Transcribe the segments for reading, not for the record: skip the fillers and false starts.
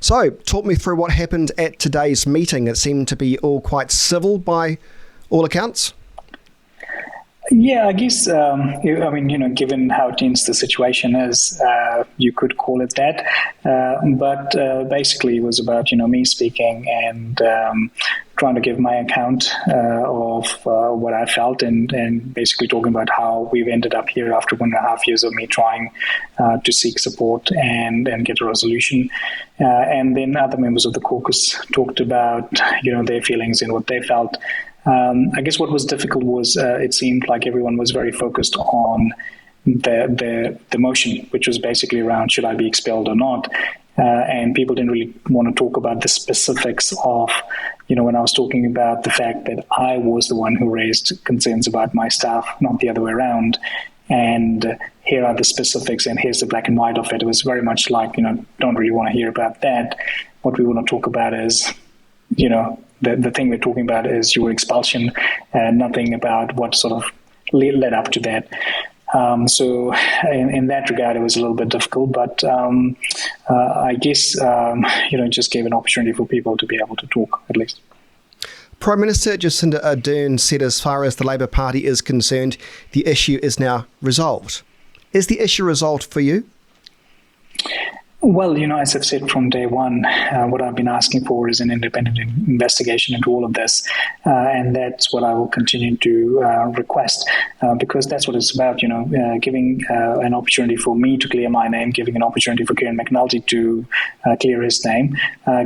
So, talk me through what happened at today's meeting. It seemed to be all quite civil by all accounts. Yeah, I guess, given how tense the situation is, you could call it that. But basically, it was about, me speaking and trying to give my account of what I felt and basically talking about how we've ended up here after 1.5 years of me trying to seek support and get a resolution. And then other members of the caucus talked about, their feelings and what they felt. I guess what was difficult was it seemed like everyone was very focused on the motion, which was basically around should I be expelled or not. And people didn't really want to talk about the specifics of, when I was talking about the fact that I was the one who raised concerns about my staff, not the other way around. And here are the specifics and here's the black and white of it. It was very much like, don't really want to hear about that. What we want to talk about is, the thing we're talking about is your expulsion, and nothing about what sort of led up to that. So in that regard, it was a little bit difficult, but I guess, it just gave an opportunity for people to be able to talk, at least. Prime Minister Jacinda Ardern said as far as the Labour Party is concerned, the issue is now resolved. Is the issue resolved for you? Well, as I've said from day one, what I've been asking for is an independent investigation into all of this. And that's what I will continue to request, because that's what it's about, giving an opportunity for me to clear my name, giving an opportunity for Kieran McNulty to clear his name,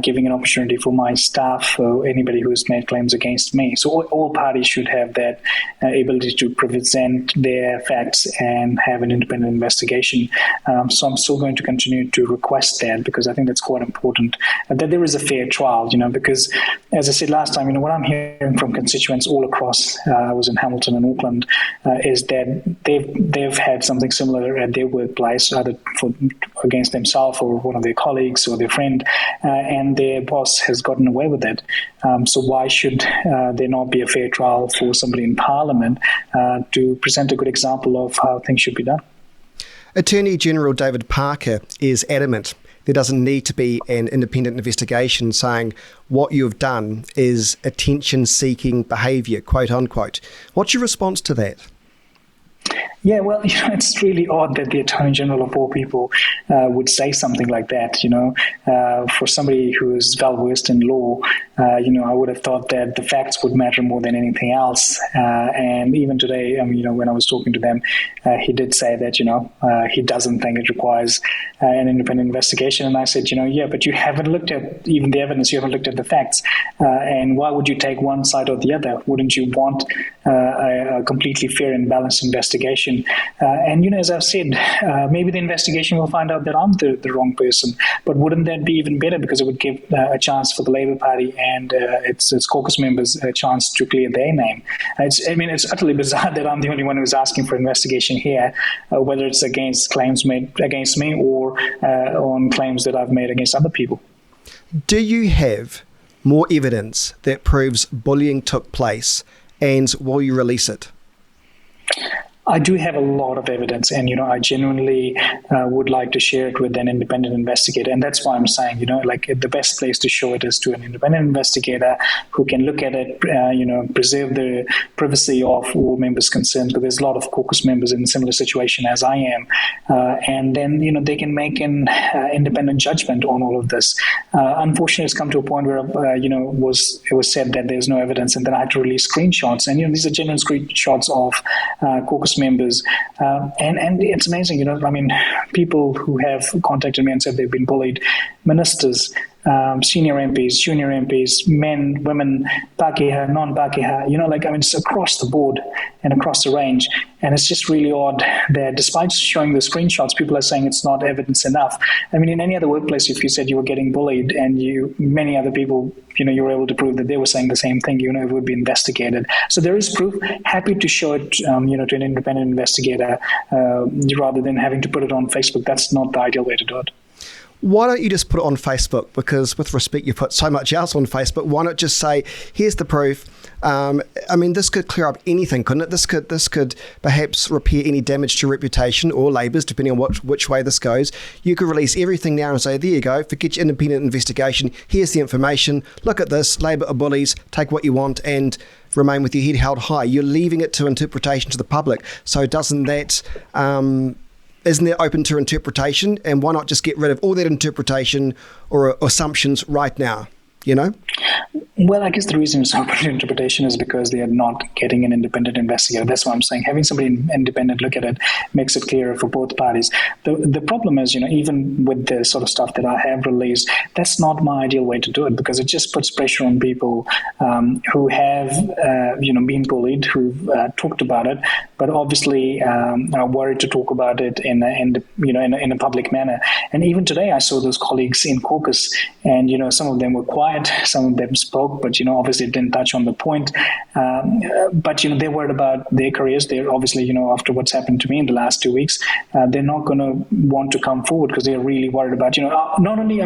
giving an opportunity for my staff, anybody who's made claims against me. So all parties should have that ability to present their facts and have an independent investigation. So I'm still going to continue to request that, because I think that's quite important, that there is a fair trial, because as I said last time, what I'm hearing from constituents all across, I was in Hamilton and Auckland, is that they've had something similar at their workplace, either against themselves or one of their colleagues or their friend, and their boss has gotten away with it. So why should there not be a fair trial for somebody in Parliament to present a good example of how things should be done? Attorney General David Parker is adamant there doesn't need to be an independent investigation, saying what you've done is attention-seeking behaviour, quote unquote. What's your response to that? Yeah, well, it's really odd that the Attorney General of all people would say something like that, For somebody who is well-versed in law, I would have thought that the facts would matter more than anything else. And even today, when I was talking to them, he did say that, he doesn't think it requires an independent investigation. And I said, yeah, but you haven't looked at even the evidence, you haven't looked at the facts. And why would you take one side or the other? Wouldn't you want a completely fair and balanced investigation? And, as I've said, maybe the investigation will find out that I'm the wrong person. But wouldn't that be even better? Because it would give a chance for the Labour Party and its caucus members a chance to clear their name. It's utterly bizarre that I'm the only one who's asking for investigation here, whether it's against claims made against me or on claims that I've made against other people. Do you have more evidence that proves bullying took place, and will you release it? I do have a lot of evidence, and, I genuinely would like to share it with an independent investigator. And that's why I'm saying, the best place to show it is to an independent investigator who can look at it, preserve the privacy of all members concerned, because there's a lot of caucus members in a similar situation as I am. And then, they can make an independent judgment on all of this. Unfortunately, it's come to a point where, it was said that there's no evidence, and then I had to release screenshots. And, these are genuine screenshots of caucus members, and it's amazing, people who have contacted me and said they've been bullied, ministers, senior MPs, junior MPs, men, women, Pākehā, non-Pākehā, it's across the board and across the range. And it's just really odd that despite showing the screenshots, people are saying it's not evidence enough. In any other workplace, if you said you were getting bullied and many other people, you were able to prove that they were saying the same thing, it would be investigated. So there is proof. Happy to show it, to an independent investigator, rather than having to put it on Facebook. That's not the ideal way to do it. Why don't you just put it on Facebook? Because with respect, you put so much else on Facebook. Why not just say, here's the proof? This could clear up anything, couldn't it? This could perhaps repair any damage to reputation or Labour's, depending on which way this goes. You could release everything now and say, there you go, forget your independent investigation. Here's the information. Look at this. Labour are bullies. Take what you want and remain with your head held high. You're leaving it to interpretation to the public. So doesn't that... isn't that open to interpretation? And why not just get rid of all that interpretation or assumptions right now? You know? Well, I guess the reason it's open to interpretation is because they are not getting an independent investigator. That's what I'm saying. Having somebody independent look at it makes it clearer for both parties. The problem is, even with the sort of stuff that I have released, that's not my ideal way to do it, because it just puts pressure on people who have, been bullied, who've talked about it, but obviously are worried to talk about it in a public manner. And even today, I saw those colleagues in caucus, and some of them were quiet, some of them spoke, but obviously it didn't touch on the point. But they're worried about their careers. They're obviously after what's happened to me in the last 2 weeks, they're not going to want to come forward because they're really worried about not only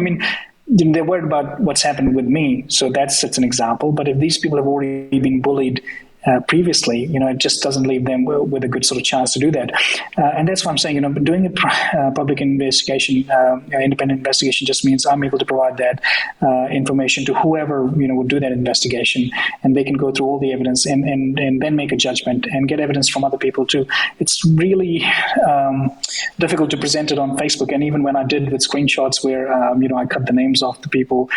they're worried about what's happened with me. So that's an example. But if these people have already been bullied previously, it just doesn't leave them with a good sort of chance to do that. And that's why I'm saying, doing a public investigation, independent investigation, just means I'm able to provide that information to whoever, would do that investigation, and they can go through all the evidence and then make a judgment and get evidence from other people too. It's really difficult to present it on Facebook. And even when I did with screenshots where, I cut the names off the people,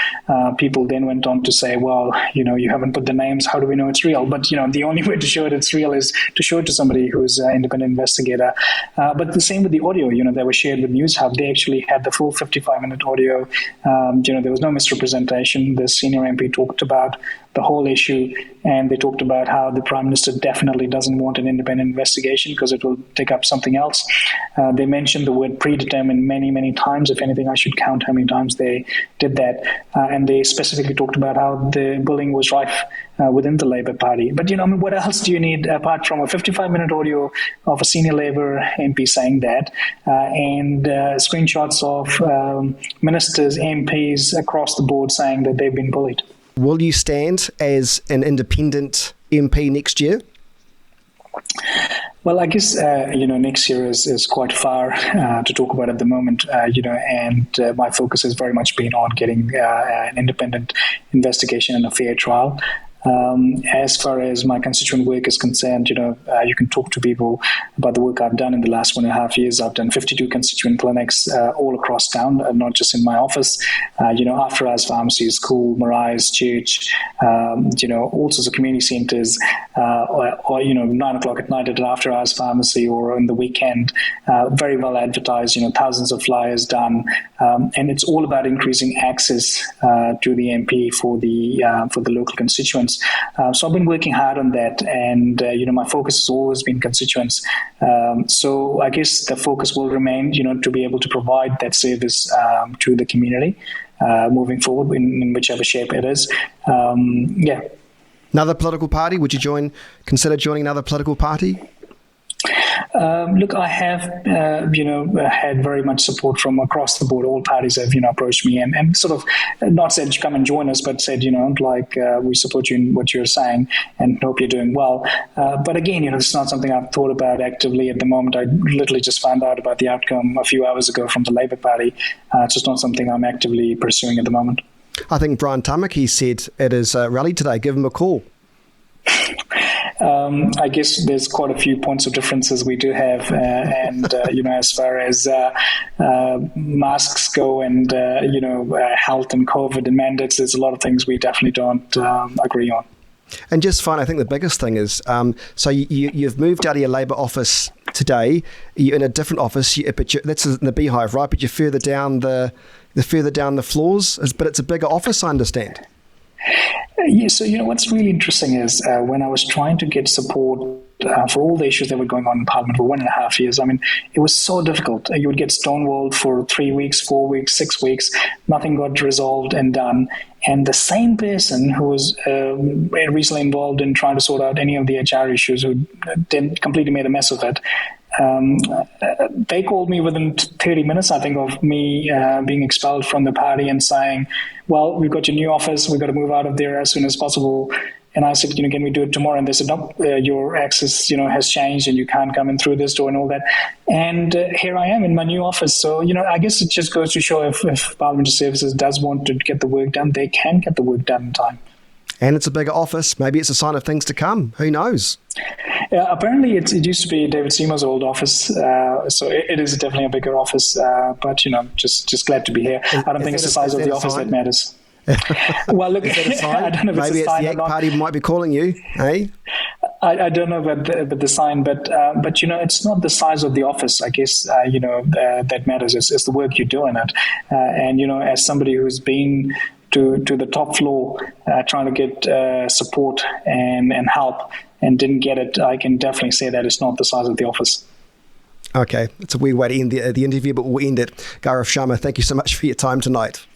people then went on to say, well, you haven't put the names. How do we know it's real? But, the only way to show it it's real is to show it to somebody who's an independent investigator. But the same with the audio, that was shared with NewsHub. They actually had the full 55-minute audio. There was no misrepresentation. The senior MP talked about the whole issue, and they talked about how the Prime Minister definitely doesn't want an independent investigation because it will take up something else. They mentioned the word predetermined many, many times. If anything, I should count how many times they did that. And they specifically talked about how the bullying was rife within the Labour Party. But, what else do you need apart from a 55-minute audio of a senior Labour MP saying that and screenshots of ministers, MPs across the board saying that they've been bullied? Will you stand as an independent MP next year? Well, I guess, next year is quite far to talk about at the moment, and my focus has very much been on getting an independent investigation and a fair trial. As far as my constituent work is concerned, you can talk to people about the work I've done in the last 1.5 years. I've done 52 constituent clinics all across town, not just in my office. After Hours Pharmacy, school, Mariah's church, all sorts of community centres, or 9 o'clock at night at an After Hours Pharmacy, or in the weekend, very well advertised, thousands of flyers done. And it's all about increasing access to the MP for the local constituents. So I've been working hard on that, and my focus has always been constituents. So I guess the focus will remain, to be able to provide that service to the community moving forward in whichever shape it is. Another political party? Would you consider joining another political party? Look, I have, had very much support from across the board. All parties have, approached me and sort of not said, come and join us, but said, we support you in what you're saying and hope you're doing well. But again, it's not something I've thought about actively at the moment. I literally just found out about the outcome a few hours ago from the Labour Party. It's just not something I'm actively pursuing at the moment. I think Brian Tamaki said at his rally today, give him a call. I guess there's quite a few points of differences we do have, and as far as masks go and health and COVID and mandates, there's a lot of things we definitely don't agree on. And just fine, I think the biggest thing is, so you've moved out of your Labour office today. You're in a different office, but that's in the Beehive, right? But you're further down the floors, but it's a bigger office, I understand. Yeah, so what's really interesting is when I was trying to get support for all the issues that were going on in Parliament for 1.5 years, it was so difficult. You would get stonewalled for 3 weeks, 4 weeks, 6 weeks, nothing got resolved and done. And the same person who was recently involved in trying to sort out any of the HR issues, who then completely made a mess of it, they called me within 30 minutes, I think, of me being expelled from the party and saying, well, we've got your new office, we've got to move out of there as soon as possible. And I said, can we do it tomorrow? And they said, no, your access, has changed and you can't come in through this door and all that. And here I am in my new office. So, I guess it just goes to show if Parliamentary Services does want to get the work done, they can get the work done in time. And it's a bigger office. Maybe it's a sign of things to come. Who knows? Apparently, it used to be David Seymour's old office, so it is definitely a bigger office. But just glad to be here. I don't think it's the size of the office that matters. Well, look, I don't know if maybe it's a sign the ACT Party might be calling you, eh? I don't know about the sign, but it's not the size of the office. I guess that matters. It's the work you do in it, and as somebody who's been to the top floor trying to get support and help and didn't get it, I can definitely say that it's not the size of the office. Okay, it's a weird way to end the interview, but we'll end it. Gaurav Sharma, thank you so much for your time tonight.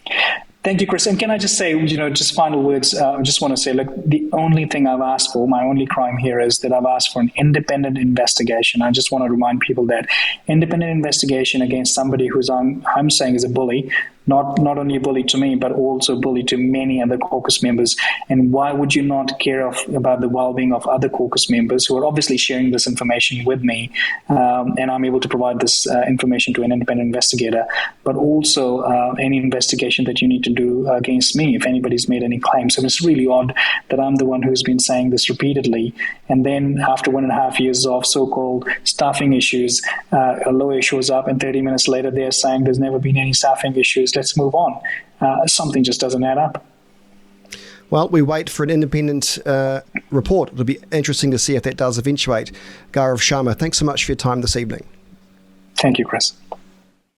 Thank you, Chris. And can I just say, just final words, I just want to say, look, the only thing I've asked for, my only crime here is that I've asked for an independent investigation. I just want to remind people that independent investigation against somebody who's I'm saying is a bully, not only a bully to me, but also a bully to many other caucus members. And why would you not care about the well-being of other caucus members who are obviously sharing this information with me, and I'm able to provide this information to an independent investigator, but also any investigation that you need to do against me if anybody's made any claims. So it's really odd that I'm the one who's been saying this repeatedly. And then after 1.5 years of so-called staffing issues, a lawyer shows up and 30 minutes later they're saying there's never been any staffing issues. Let's move on. Something just doesn't add up. Well, we wait for an independent report. It'll be interesting to see if that does eventuate. Gaurav Sharma, thanks so much for your time this evening. Thank you, Chris.